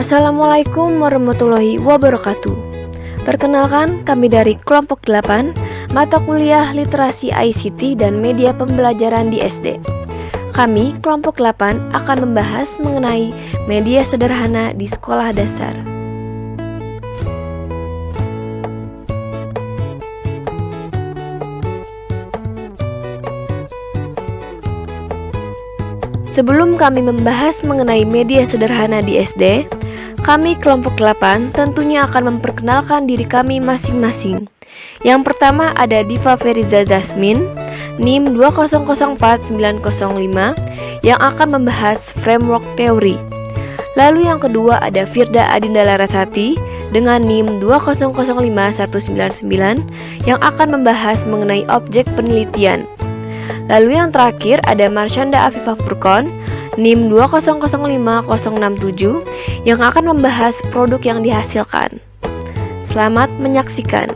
Assalamualaikum warahmatullahi wabarakatuh. Perkenalkan, kami dari kelompok 8, mata kuliah Literasi ICT dan Media Pembelajaran di SD. Kami, kelompok 8, akan membahas mengenai media sederhana di sekolah dasar. Sebelum kami membahas mengenai media sederhana di SD, kami kelompok 8 tentunya akan memperkenalkan diri kami masing-masing. Yang pertama ada Diva Feriza Zasmin, NIM 2004905, yang akan membahas framework teori. Lalu yang kedua ada Firda Adinda Larasati dengan NIM 2005199 yang akan membahas mengenai objek penelitian. Lalu yang terakhir ada Marsyanda Afifah Furqon, NIM 2005067 yang akan membahas produk yang dihasilkan. Selamat menyaksikan.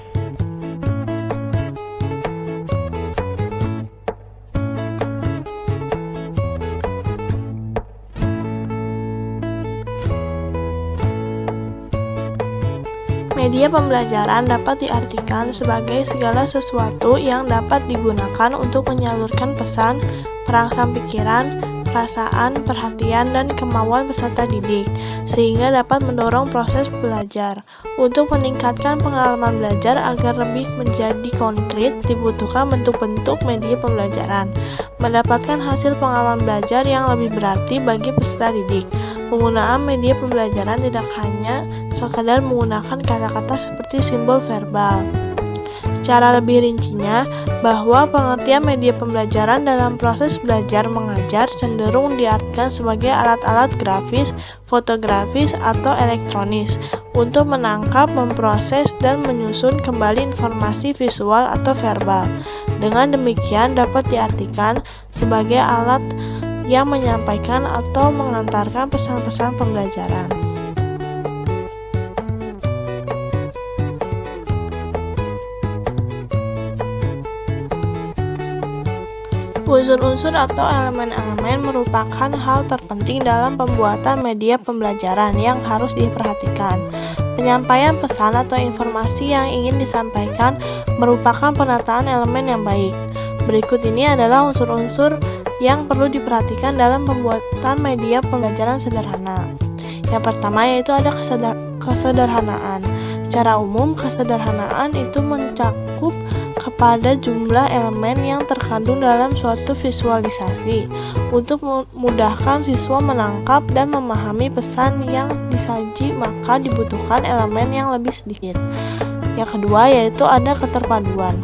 Media pembelajaran dapat diartikan sebagai segala sesuatu yang dapat digunakan untuk menyalurkan pesan, perangsang pikiran, perasaan, perhatian, dan kemauan peserta didik, sehingga dapat mendorong proses belajar. Untuk meningkatkan pengalaman belajar agar lebih menjadi konkret, dibutuhkan bentuk-bentuk media pembelajaran. Mendapatkan hasil pengalaman belajar yang lebih berarti bagi peserta didik. Penggunaan media pembelajaran tidak hanya sekadar menggunakan kata-kata seperti simbol verbal. Secara lebih rincinya, bahwa pengertian media pembelajaran dalam proses belajar mengajar cenderung diartikan sebagai alat-alat grafis, fotografis, atau elektronis untuk menangkap, memproses, dan menyusun kembali informasi visual atau verbal. Dengan demikian dapat diartikan sebagai alat yang menyampaikan atau mengantarkan pesan-pesan pembelajaran. Unsur-unsur atau elemen-elemen merupakan hal terpenting dalam pembuatan media pembelajaran yang harus diperhatikan. Penyampaian pesan atau informasi yang ingin disampaikan merupakan penataan elemen yang baik. Berikut ini adalah unsur-unsur yang perlu diperhatikan dalam pembuatan media pembelajaran sederhana. Yang pertama yaitu ada kesederhanaan. Secara umum, kesederhanaan itu mencakup kepada jumlah elemen yang terkandung dalam suatu visualisasi. Untuk memudahkan siswa menangkap dan memahami pesan yang disaji, maka dibutuhkan elemen yang lebih sedikit. Yang kedua yaitu ada keterpaduan.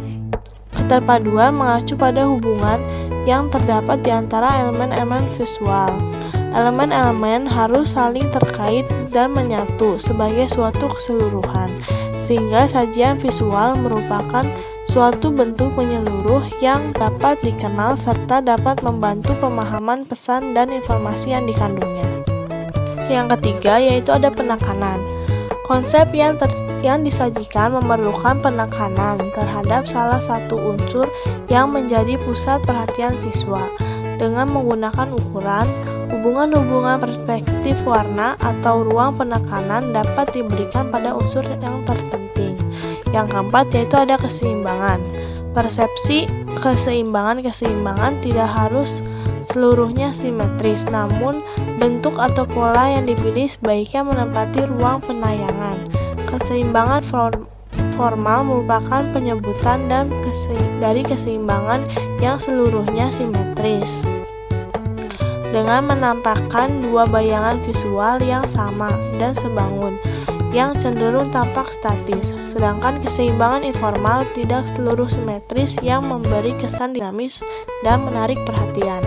Keterpaduan mengacu pada hubungan yang terdapat di antara elemen-elemen visual. Elemen-elemen harus saling terkait dan menyatu sebagai suatu keseluruhan, sehingga sajian visual merupakan suatu bentuk menyeluruh yang dapat dikenal serta dapat membantu pemahaman pesan dan informasi yang dikandungnya. Yang ketiga yaitu ada penekanan. Konsep yang disajikan memerlukan penekanan terhadap salah satu unsur yang menjadi pusat perhatian siswa. Dengan menggunakan ukuran, hubungan-hubungan perspektif warna atau ruang penekanan dapat diberikan pada unsur yang terpenting. Yang keempat yaitu ada keseimbangan. Persepsi keseimbangan tidak harus seluruhnya simetris, namun bentuk atau pola yang dipilih sebaiknya menempati ruang penayangan. Keseimbangan formal merupakan penyebutan dari keseimbangan yang seluruhnya simetris, dengan menampakkan dua bayangan visual yang sama dan sebangun, yang cenderung tampak statis, sedangkan keseimbangan informal tidak seluruh simetris yang memberi kesan dinamis dan menarik perhatian.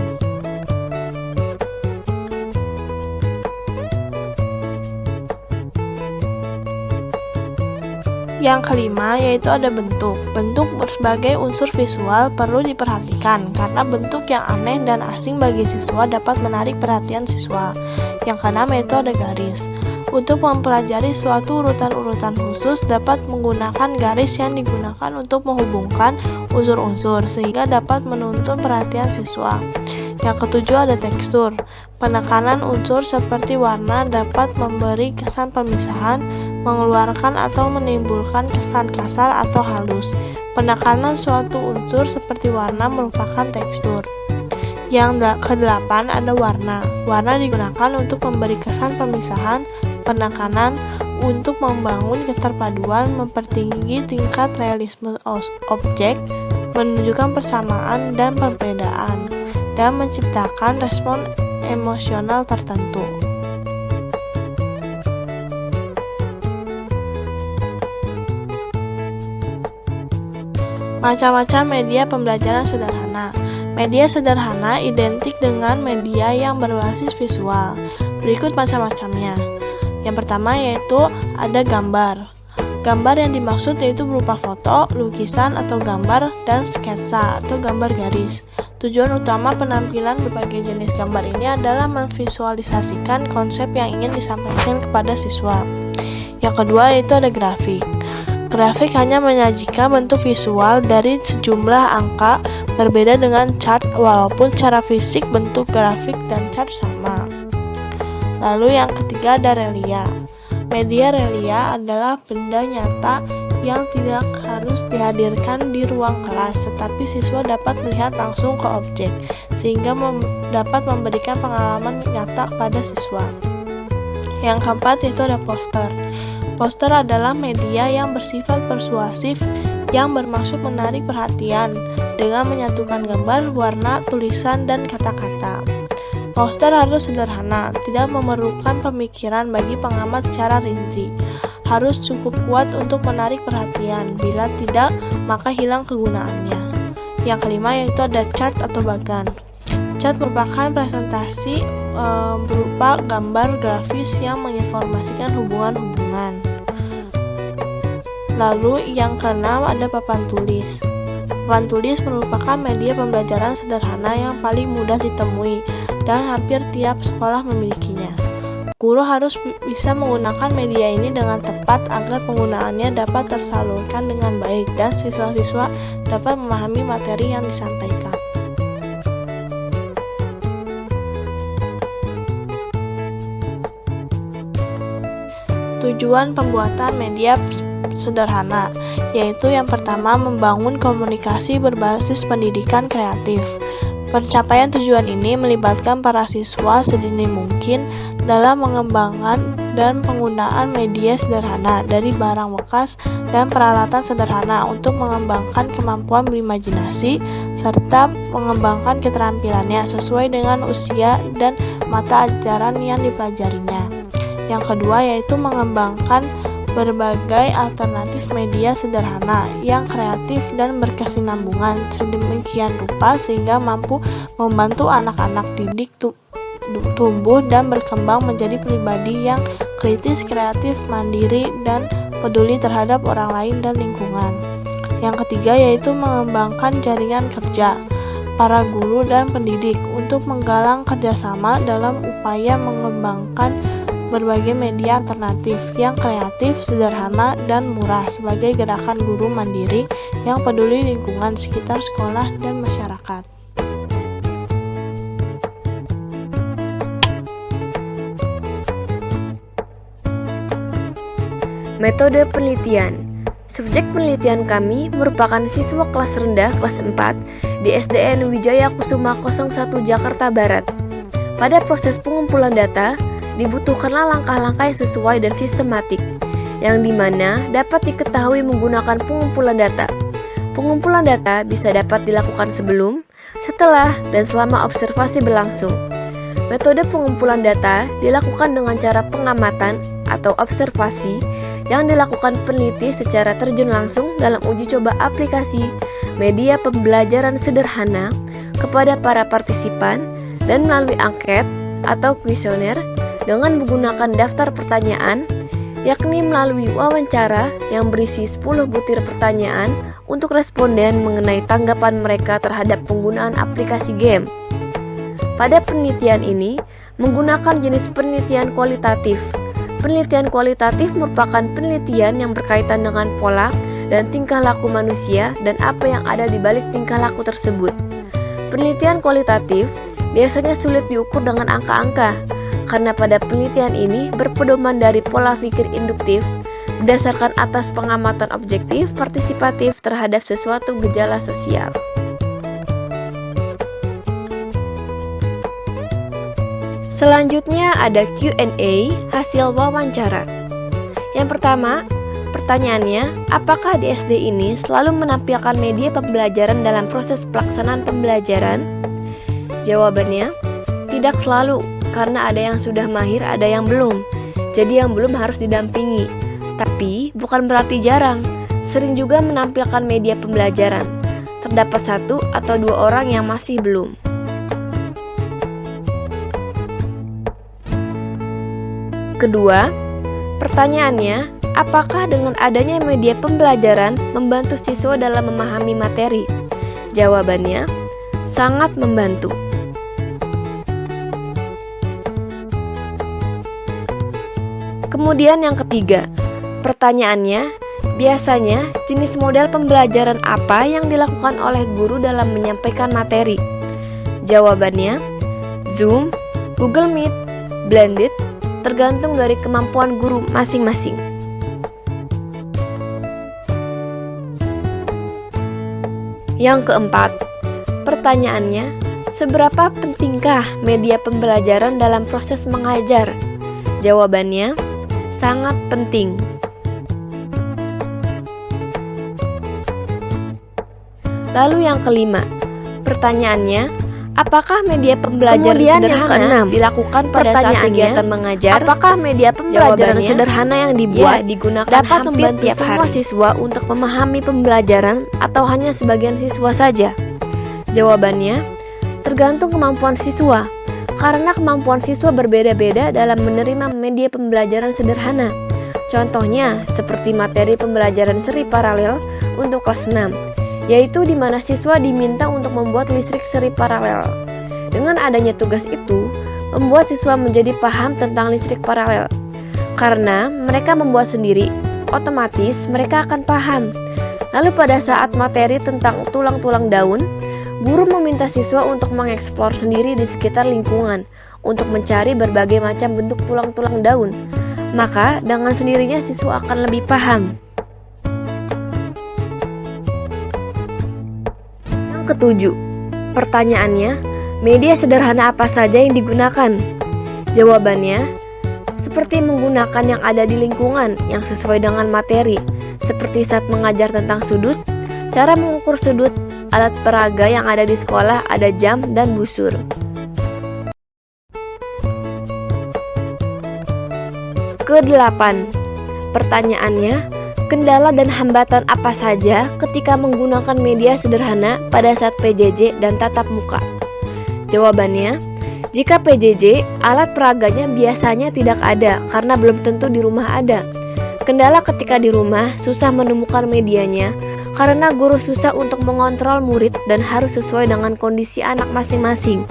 Yang kelima yaitu ada bentuk. Bentuk sebagai unsur visual perlu diperhatikan karena bentuk yang aneh dan asing bagi siswa dapat menarik perhatian siswa. Yang keenam yaitu ada garis. Untuk mempelajari suatu urutan-urutan khusus dapat menggunakan garis yang digunakan untuk menghubungkan unsur-unsur sehingga dapat menuntun perhatian siswa. Yang ketujuh ada tekstur. Penekanan unsur seperti warna dapat memberi kesan pemisahan, mengeluarkan atau menimbulkan kesan kasar atau halus. Penekanan suatu unsur seperti warna merupakan tekstur. Yang kedelapan ada warna. Warna digunakan untuk memberi kesan pemisahan, penekanan untuk membangun keterpaduan, mempertinggi tingkat realisme objek, menunjukkan persamaan dan perbedaan, dan menciptakan respon emosional tertentu. Macam-macam media pembelajaran sederhana. Media sederhana identik dengan media yang berbasis visual. Berikut macam-macamnya. Yang pertama yaitu ada gambar. Gambar yang dimaksud yaitu berupa foto, lukisan atau gambar, dan sketsa atau gambar garis. Tujuan utama penampilan berbagai jenis gambar ini adalah memvisualisasikan konsep yang ingin disampaikan kepada siswa. Yang kedua yaitu ada grafik. Grafik hanya menyajikan bentuk visual dari sejumlah angka, berbeda dengan chart walaupun secara fisik bentuk grafik dan chart sama. Lalu yang ketiga ada relia. Media relia adalah benda nyata yang tidak harus dihadirkan di ruang kelas, tetapi siswa dapat melihat langsung ke objek, sehingga dapat memberikan pengalaman nyata kepada siswa. Yang keempat yaitu ada poster. Poster adalah media yang bersifat persuasif yang bermaksud menarik perhatian dengan menyatukan gambar, warna, tulisan, dan kata-kata. Poster harus sederhana, tidak memerlukan pemikiran bagi pengamat secara rinci. Harus cukup kuat untuk menarik perhatian, bila tidak, maka hilang kegunaannya. Yang kelima yaitu ada chart atau bagan. Chart merupakan presentasi berupa gambar grafis yang menginformasikan hubungan-hubungan. Lalu yang keenam ada papan tulis. Papan tulis merupakan media pembelajaran sederhana yang paling mudah ditemui dan hampir tiap sekolah memilikinya. Guru harus bisa menggunakan media ini dengan tepat agar penggunaannya dapat tersalurkan dengan baik dan siswa-siswa dapat memahami materi yang disampaikan. Tujuan pembuatan media sederhana, yaitu yang pertama membangun komunikasi berbasis pendidikan kreatif. Pencapaian tujuan ini melibatkan para siswa sedini mungkin dalam mengembangkan dan penggunaan media sederhana dari barang bekas dan peralatan sederhana untuk mengembangkan kemampuan berimajinasi serta mengembangkan keterampilannya sesuai dengan usia dan mata ajaran yang dipelajarinya. Yang kedua yaitu mengembangkan berbagai alternatif media sederhana yang kreatif dan berkesinambungan sedemikian rupa sehingga mampu membantu anak-anak didik tumbuh dan berkembang menjadi pribadi yang kritis, kreatif, mandiri, dan peduli terhadap orang lain dan lingkungan. Yang ketiga yaitu mengembangkan jaringan kerja para guru dan pendidik untuk menggalang kerjasama dalam upaya mengembangkan berbagai media alternatif yang kreatif, sederhana, dan murah sebagai gerakan guru mandiri yang peduli lingkungan sekitar sekolah dan masyarakat. Metode penelitian. Subjek penelitian kami merupakan siswa kelas rendah kelas 4 di SDN Wijaya Kusuma 01 Jakarta Barat. Pada proses pengumpulan data, dibutuhkanlah langkah-langkah yang sesuai dan sistematik, yang dimana dapat diketahui menggunakan pengumpulan data. Pengumpulan data bisa dapat dilakukan sebelum, setelah, dan selama observasi berlangsung. Metode pengumpulan data dilakukan dengan cara pengamatan atau observasi yang dilakukan peneliti secara terjun langsung dalam uji coba aplikasi media pembelajaran sederhana kepada para partisipan dan melalui angket atau kuesioner dengan menggunakan daftar pertanyaan, yakni melalui wawancara yang berisi 10 butir pertanyaan untuk responden mengenai tanggapan mereka terhadap penggunaan aplikasi game. Pada penelitian ini, menggunakan jenis penelitian kualitatif. Penelitian kualitatif merupakan penelitian yang berkaitan dengan pola dan tingkah laku manusia dan apa yang ada di balik tingkah laku tersebut. Penelitian kualitatif biasanya sulit diukur dengan angka-angka, karena pada penelitian ini berpedoman dari pola pikir induktif berdasarkan atas pengamatan objektif partisipatif terhadap sesuatu gejala sosial. Selanjutnya ada Q&A hasil wawancara. Yang pertama, pertanyaannya, apakah di SD ini selalu menampilkan media pembelajaran dalam proses pelaksanaan pembelajaran? Jawabannya, tidak selalu, karena ada yang sudah mahir, ada yang belum. Jadi yang belum harus didampingi. Tapi bukan berarti jarang, sering juga menampilkan media pembelajaran. Terdapat 1 atau 2 orang yang masih belum. Kedua, pertanyaannya, apakah dengan adanya media pembelajaran membantu siswa dalam memahami materi? Jawabannya, sangat membantu. Kemudian yang ketiga, pertanyaannya, biasanya jenis model pembelajaran apa yang dilakukan oleh guru dalam menyampaikan materi? Jawabannya, Zoom, Google Meet, Blended, tergantung dari kemampuan guru masing-masing. Yang keempat, pertanyaannya, seberapa pentingkah media pembelajaran dalam proses mengajar? Jawabannya, sangat penting. Lalu yang kelima, pertanyaannya, apakah media pembelajaran sederhana dilakukan pada saat kegiatan mengajar? Apakah media pembelajaran sederhana yang dibuat digunakan dapat membantu semua siswa untuk memahami pembelajaran atau hanya sebagian siswa saja? Jawabannya, tergantung kemampuan siswa. Karena kemampuan siswa berbeda-beda dalam menerima media pembelajaran sederhana. Contohnya, seperti materi pembelajaran seri paralel untuk kelas 6, yaitu di mana siswa diminta untuk membuat listrik seri paralel. Dengan adanya tugas itu, membuat siswa menjadi paham tentang listrik paralel. Karena mereka membuat sendiri, otomatis mereka akan paham. Lalu pada saat materi tentang tulang-tulang daun, guru meminta siswa untuk mengeksplor sendiri di sekitar lingkungan untuk mencari berbagai macam bentuk tulang-tulang daun. Maka dengan sendirinya siswa akan lebih paham. Yang ketujuh, pertanyaannya, media sederhana apa saja yang digunakan? Jawabannya, seperti menggunakan yang ada di lingkungan yang sesuai dengan materi, seperti saat mengajar tentang sudut, cara mengukur sudut, alat peraga yang ada di sekolah, ada jam dan busur. Kedelapan, pertanyaannya, kendala dan hambatan apa saja ketika menggunakan media sederhana pada saat PJJ dan tatap muka? Jawabannya, jika PJJ, alat peraganya biasanya tidak ada karena belum tentu di rumah ada. Kendala ketika di rumah, susah menemukan medianya karena guru susah untuk mengontrol murid dan harus sesuai dengan kondisi anak masing-masing.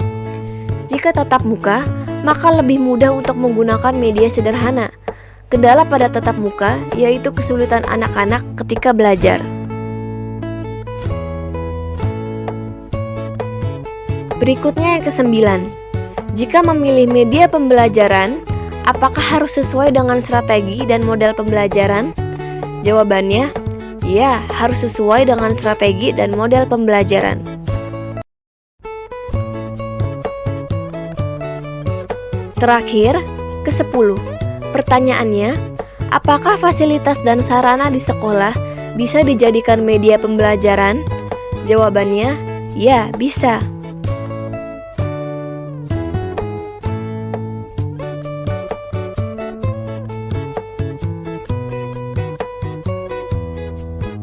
Jika tatap muka, maka lebih mudah untuk menggunakan media sederhana. Kendala pada tatap muka yaitu kesulitan anak-anak ketika belajar. Berikutnya yang kesembilan, jika memilih media pembelajaran, apakah harus sesuai dengan strategi dan model pembelajaran? Jawabannya, ya, harus sesuai dengan strategi dan model pembelajaran. Terakhir, ke-10. Pertanyaannya, apakah fasilitas dan sarana di sekolah bisa dijadikan media pembelajaran? Jawabannya, ya, bisa.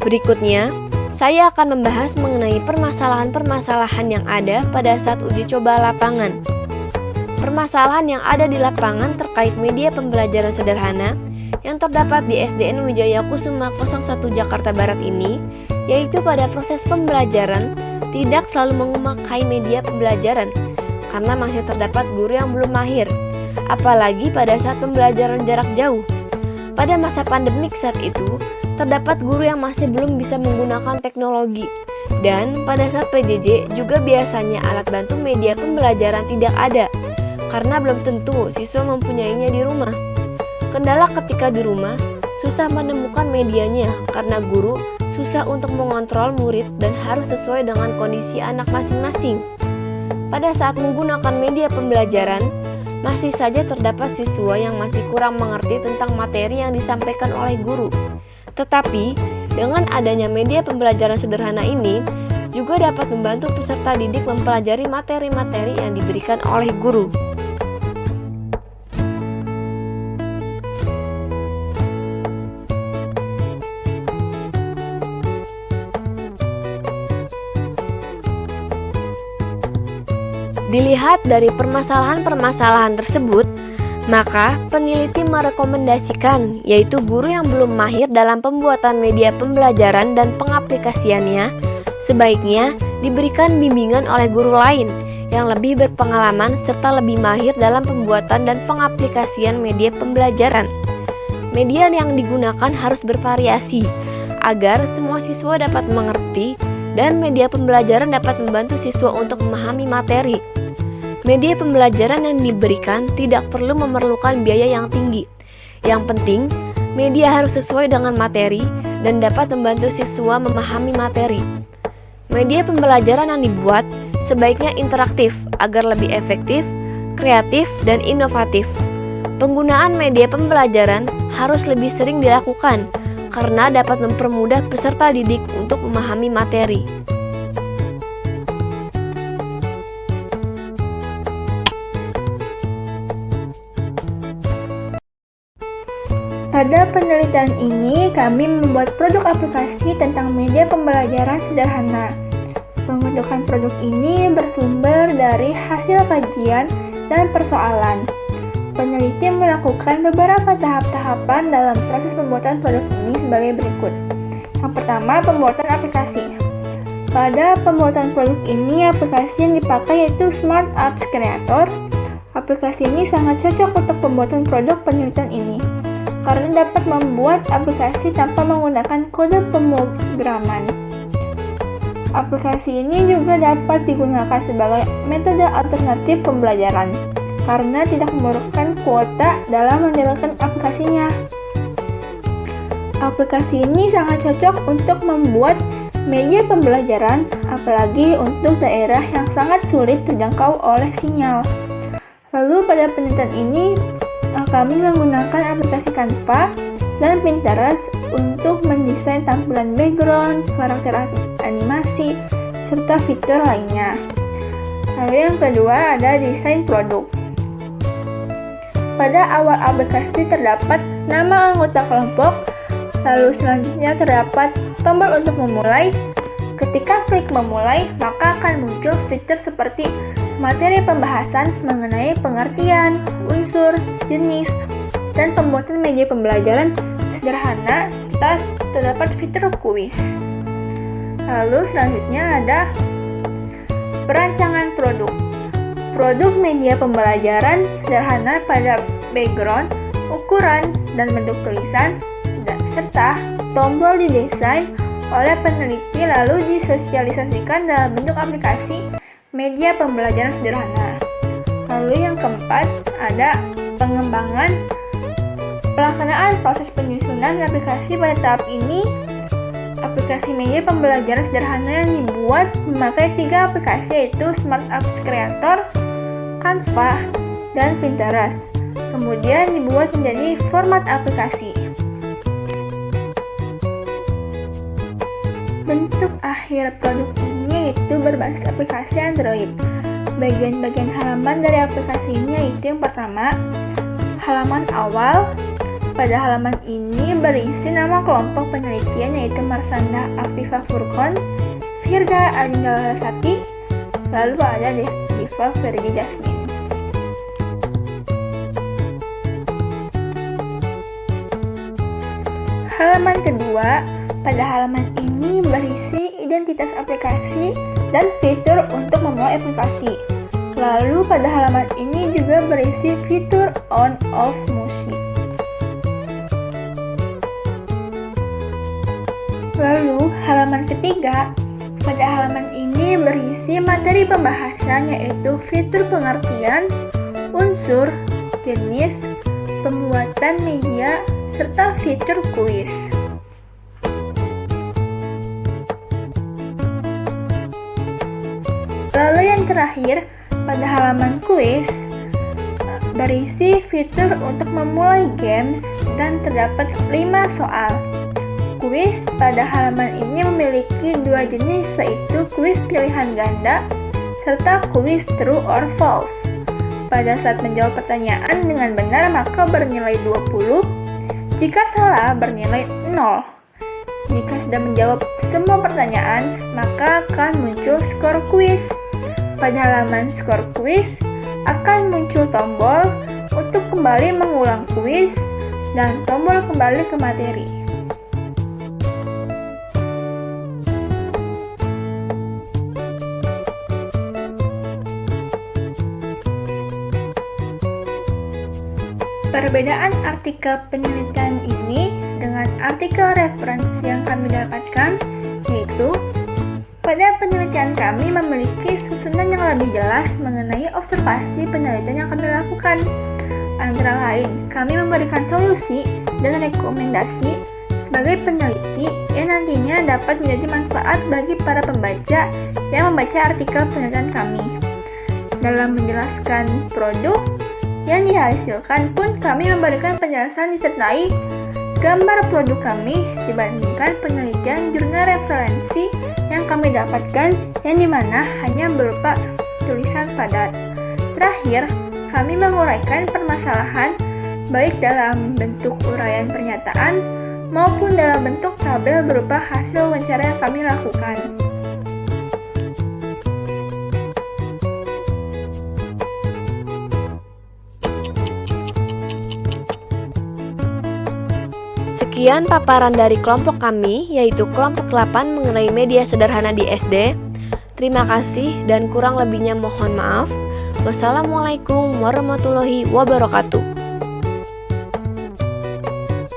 Berikutnya, saya akan membahas mengenai permasalahan-permasalahan yang ada pada saat uji coba lapangan. Permasalahan yang ada di lapangan terkait media pembelajaran sederhana yang terdapat di SDN Wijaya Kusuma 01 Jakarta Barat ini, yaitu pada proses pembelajaran tidak selalu memakai media pembelajaran karena masih terdapat guru yang belum mahir, apalagi pada saat pembelajaran jarak jauh. Pada masa pandemik saat itu, terdapat guru yang masih belum bisa menggunakan teknologi, Dan pada saat PJJ juga biasanya alat bantu media pembelajaran tidak ada, karena belum tentu siswa mempunyainya di rumah. Kendala ketika di rumah, susah menemukan medianya karena guru susah untuk mengontrol murid dan harus sesuai dengan kondisi anak masing-masing. Pada saat menggunakan media pembelajaran, masih saja terdapat siswa yang masih kurang mengerti tentang materi yang disampaikan oleh guru. Tetapi, dengan adanya media pembelajaran sederhana ini, juga dapat membantu peserta didik mempelajari materi-materi yang diberikan oleh guru. Dilihat dari permasalahan-permasalahan tersebut, maka peneliti merekomendasikan yaitu guru yang belum mahir dalam pembuatan media pembelajaran dan pengaplikasiannya sebaiknya diberikan bimbingan oleh guru lain yang lebih berpengalaman serta lebih mahir dalam pembuatan dan pengaplikasian media pembelajaran. Media yang digunakan harus bervariasi agar semua siswa dapat mengerti dan media pembelajaran dapat membantu siswa untuk memahami materi. Media pembelajaran yang diberikan tidak perlu memerlukan biaya yang tinggi. Yang penting, media harus sesuai dengan materi dan dapat membantu siswa memahami materi. Media pembelajaran yang dibuat sebaiknya interaktif agar lebih efektif, kreatif, dan inovatif. Penggunaan media pembelajaran harus lebih sering dilakukan karena dapat mempermudah peserta didik untuk memahami materi. Pada penelitian ini, kami membuat produk aplikasi tentang media pembelajaran sederhana. Pembentukan produk ini bersumber dari hasil kajian dan persoalan. Peneliti melakukan beberapa tahap-tahapan dalam proses pembuatan produk ini sebagai berikut. Yang pertama, pembuatan aplikasi. Pada pembuatan produk ini, aplikasi yang dipakai yaitu Smart Apps Creator. Aplikasi ini sangat cocok untuk pembuatan produk penelitian ini, karena dapat membuat aplikasi tanpa menggunakan kode pemrograman. Aplikasi ini juga dapat digunakan sebagai metode alternatif pembelajaran, karena tidak memerlukan kuota dalam menjalankan aplikasinya. Aplikasi ini sangat cocok untuk membuat media pembelajaran, apalagi untuk daerah yang sangat sulit terjangkau oleh sinyal. Lalu pada penelitian ini, kami menggunakan aplikasi Canva dan Pinterest untuk mendesain tampilan background, karakter animasi, serta fitur lainnya. Lalu yang kedua ada desain produk. Pada awal aplikasi terdapat nama anggota kelompok, lalu selanjutnya terdapat tombol untuk memulai. Ketika klik memulai, maka akan muncul fitur seperti materi pembahasan mengenai pengertian, unsur, jenis, dan pembuatan media pembelajaran sederhana, serta terdapat fitur kuis. Lalu selanjutnya ada perancangan produk. Produk media pembelajaran sederhana pada background, ukuran, dan bentuk tulisan, serta tombol didesain oleh peneliti lalu disosialisasikan dalam bentuk aplikasi media pembelajaran sederhana. Lalu yang keempat ada pengembangan. Pelaksanaan proses penyusunan aplikasi pada tahap ini, aplikasi media pembelajaran sederhana yang dibuat memakai 3 aplikasi yaitu Smart Apps Creator, Canva, dan Pinterest. Kemudian dibuat menjadi format aplikasi. Bentuk akhir produk ini yaitu berbasis aplikasi Android. Bagian-bagian halaman dari aplikasi ini yaitu yang pertama, halaman awal. Pada halaman ini berisi nama kelompok penelitian yaitu Marsanda Afifa Furqon, Virga Adinda Larasati, lalu ada Diva Ferdi Jasmine. Halaman kedua, pada halaman ini berisi identitas aplikasi dan fitur untuk memulai aplikasi. Lalu pada halaman ini juga berisi fitur on-off musik. Lalu halaman ketiga, pada Pada halaman ini berisi materi pembahasan yaitu fitur pengertian, unsur, jenis, pembuatan media, serta fitur kuis. Lalu yang terakhir, pada halaman kuis berisi fitur untuk memulai games dan terdapat 5 soal. Kuis pada halaman ini memiliki 2 jenis, yaitu kuis pilihan ganda serta kuis true or false. Pada saat menjawab pertanyaan dengan benar maka bernilai 20, jika salah bernilai 0. Jika sudah menjawab semua pertanyaan, maka akan muncul skor kuis. Pada halaman skor kuis akan muncul tombol untuk kembali mengulang kuis dan tombol kembali ke materi. Perbedaan artikel penelitian ini dengan artikel referensi yang kami dapatkan yaitu pada penelitian kami memiliki susunan yang lebih jelas mengenai observasi penelitian yang kami lakukan. Antara lain, kami memberikan solusi dan rekomendasi sebagai peneliti yang nantinya dapat menjadi manfaat bagi para pembaca yang membaca artikel penelitian kami. Dalam menjelaskan produk yang dihasilkan pun kami memberikan penjelasan disertai gambar produk kami dibandingkan penelitian jurnal referensi yang kami dapatkan yang dimana hanya berupa tulisan padat. Terakhir, kami menguraikan permasalahan baik dalam bentuk uraian pernyataan maupun dalam bentuk tabel berupa hasil wawancara yang kami lakukan. Sekian paparan dari kelompok kami, yaitu kelompok 8 mengenai media sederhana di SD. Terima kasih dan kurang lebihnya mohon maaf. Wassalamualaikum warahmatullahi wabarakatuh.